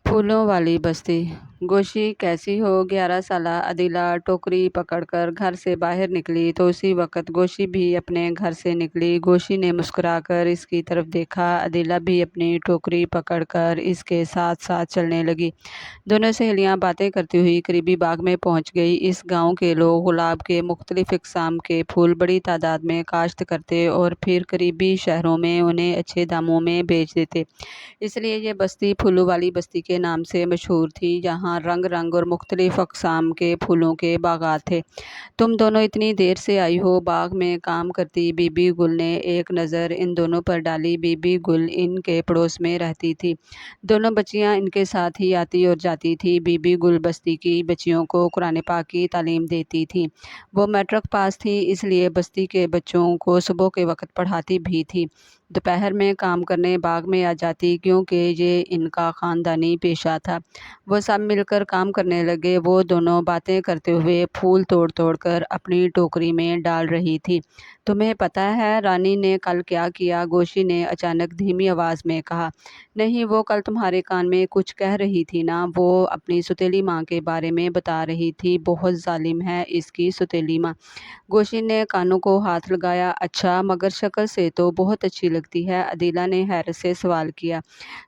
پھولوں والی بستی۔ گوشی کیسی ہو 11 سالہ عدیلہ ٹوکری پکڑ کر گھر سے باہر نکلی تو اسی وقت گوشی بھی اپنے گھر سے نکلی۔ گوشی نے مسکرا کر اس کی طرف دیکھا۔ عدیلہ بھی اپنی ٹوکری پکڑ کر اس کے ساتھ ساتھ چلنے لگی۔ دونوں سہیلیاں باتیں کرتی ہوئی قریبی باغ میں پہنچ گئی۔ اس گاؤں کے لوگ گلاب کے مختلف اقسام کے پھول بڑی تعداد میں کاشت کرتے اور پھر قریبی شہروں میں انہیں اچھے داموں میں بیچ دیتے، اس لیے یہ بستی پھولوں والی بستی کے نام سے مشہور تھی۔ یہاں رنگ رنگ اور مختلف اقسام کے پھولوں کے باغات تھے۔ تم دونوں اتنی دیر سے آئی ہو؟ باغ میں کام کرتی بی بی گل نے ایک نظر ان دونوں پر ڈالی۔ بی بی گل ان کے پڑوس میں رہتی تھی۔ دونوں بچیاں ان کے ساتھ ہی آتی اور جاتی تھیں۔ بی بی گل بستی کی بچیوں کو قرآن پاک کی تعلیم دیتی تھی۔ وہ میٹرک پاس تھی، اس لیے بستی کے بچوں کو صبح کے وقت پڑھاتی بھی تھی۔ دوپہر میں کام کرنے باغ میں آ جاتی کیونکہ یہ ان کا خاندانی پیشہ تھا۔ وہ سب مل کر کام کرنے لگے۔ وہ دونوں باتیں کرتے ہوئے پھول توڑ توڑ کر اپنی ٹوکری میں ڈال رہی تھی۔ تمہیں پتہ ہے رانی نے کل کیا کیا؟ گوشی نے اچانک دھیمی آواز میں کہا۔ نہیں، وہ کل تمہارے کان میں کچھ کہہ رہی تھی نا؟ وہ اپنی سوتیلی ماں کے بارے میں بتا رہی تھی۔ بہت ظالم ہے اس کی سوتیلی ماں۔ گوشی نے کانوں کو ہاتھ لگایا۔ اچھا، مگر شکل سے تو بہت اچھی لگتی ہے، عدیلہ نے حیرت سے سوال کیا۔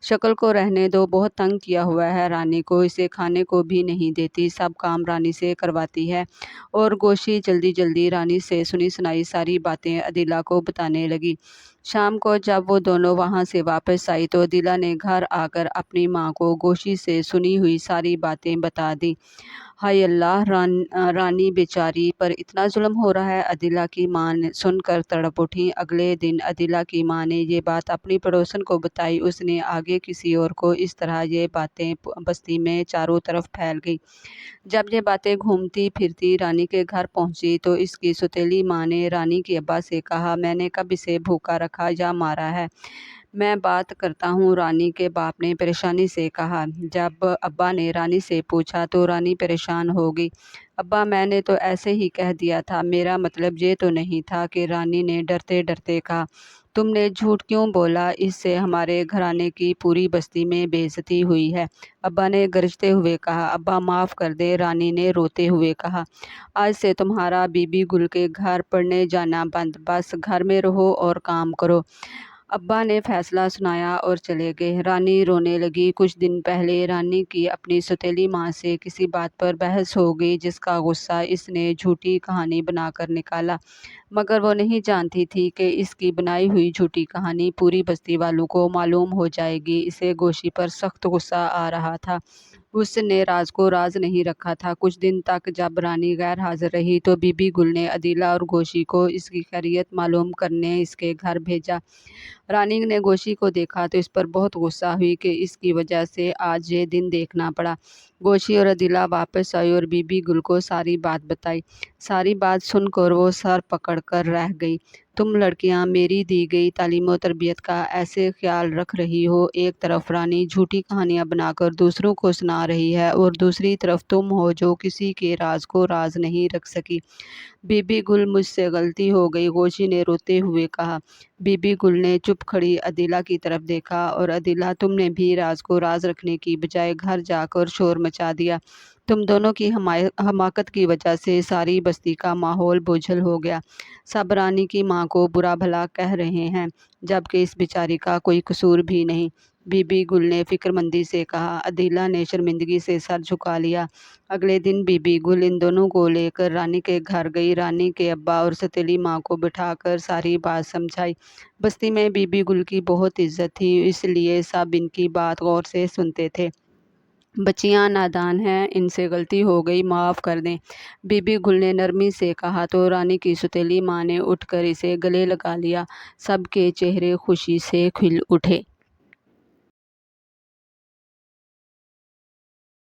شکل کو رہنے دو، بہت تنگ کیا ہوا ہے رانی کو، اسے کھانے کو بھی نہیں دیتی، سب کام رانی سے کرواتی ہے۔ اور گوشی جلدی جلدی رانی سے سنی سنائی ساری باتیں عدیلہ کو بتانے لگی۔ شام کو جب وہ دونوں وہاں سے واپس آئی تو عدیلہ نے گھر آ کر اپنی ماں کو گوشی سے سنی ہوئی ساری باتیں بتا دیں۔ ہائے اللہ، رانی بیچاری پر اتنا ظلم ہو رہا ہے۔ عدیلہ کی ماں سن کر تڑپ اٹھی۔ اگلے دن عدیلہ کی ماں نے یہ بات اپنی پڑوسن کو بتائی۔ اس نے آگے کسی اور کو، اس طرح یہ باتیں بستی میں چاروں طرف پھیل گئی۔ جب یہ باتیں گھومتی پھرتی رانی کے گھر پہنچی تو اس کی سوتیلی ماں نے رانی کے ابا سے کہا، میں نے کب اسے بھوکا رکھا یا مارا ہے؟ میں بات کرتا ہوں، رانی کے باپ نے پریشانی سے کہا۔ جب ابا نے رانی سے پوچھا تو رانی پریشان ہو گئی۔ ابا، میں نے تو ایسے ہی کہہ دیا تھا، میرا مطلب یہ تو نہیں تھا کہ رانی نے ڈرتے ڈرتے کہا۔ تم نے جھوٹ کیوں بولا؟ اس سے ہمارے گھرانے کی پوری بستی میں بے عزتی ہوئی ہے، ابا نے گرجتے ہوئے کہا۔ ابا معاف کر دے، رانی نے روتے ہوئے کہا۔ آج سے تمہارا بی بی گل کے گھر پڑھنے جانا بند، بس گھر میں رہو اور کام کرو۔ ابا نے فیصلہ سنایا اور چلے گئے۔ رانی رونے لگی۔ کچھ دن پہلے رانی کی اپنی سوتیلی ماں سے کسی بات پر بحث ہو گئی جس کا غصہ اس نے جھوٹی کہانی بنا کر نکالا، مگر وہ نہیں جانتی تھی کہ اس کی بنائی ہوئی جھوٹی کہانی پوری بستی والوں کو معلوم ہو جائے گی۔ اسے گوشی پر سخت غصہ آ رہا تھا۔ اس نے راز کو راز نہیں رکھا تھا۔ کچھ دن تک جب رانی غیر حاضر رہی تو بی بی گل نے عدیلہ اور گوشی کو اس کی خیریت معلوم کرنے اس کے گھر بھیجا۔ رانی نے گوشی کو دیکھا تو اس پر بہت غصہ ہوئی کہ اس کی وجہ سے آج یہ دن دیکھنا پڑا۔ گوشی اور عدیلہ واپس آئی اور بی بی گل کو ساری بات بتائی۔ ساری بات سن کر وہ سر پکڑ کر رہ گئی۔ تم لڑکیاں میری دی گئی تعلیم و تربیت کا ایسے خیال رکھ رہی ہو، ایک طرف رانی جھوٹی کہانیاں بنا کر دوسروں کو سنا رہی ہے اور دوسری طرف تم ہو جو کسی کے راز کو راز نہیں رکھ سکی۔ بی بی گل، مجھ سے غلطی ہو گئی، گوشی نے روتے ہوئے کہا۔ بی بی گل نے چپ کھڑی عدیلہ کی طرف دیکھا اور عدیلہ، تم نے بھی راز کو راز رکھنے کی بجائے گھر جا کر شور مچا دیا۔ تم دونوں کی حماقت کی وجہ سے ساری بستی کا ماحول بوجھل ہو گیا۔ سب رانی کی ماں کو برا بھلا کہہ رہے ہیں جبکہ اس بیچاری کا کوئی قصور بھی نہیں، بی بی گل نے فکر مندی سے کہا۔ عدیلہ نے شرمندگی سے سر جھکا لیا۔ اگلے دن بی بی گل ان دونوں کو لے کر رانی کے گھر گئی۔ رانی کے ابا اور سوتیلی ماں کو بٹھا کر ساری بات سمجھائی۔ بستی میں بی بی گل کی بہت عزت تھی، اس لیے سب ان کی بات غور سے سنتے تھے۔ بچیاں نادان ہیں، ان سے غلطی ہو گئی، معاف کر دیں، بی بی گل نے نرمی سے کہا تو رانی کی سوتیلی ماں نے اٹھ کر اسے گلے لگا لیا۔ سب کے چہرے خوشی سے کھل اٹھے۔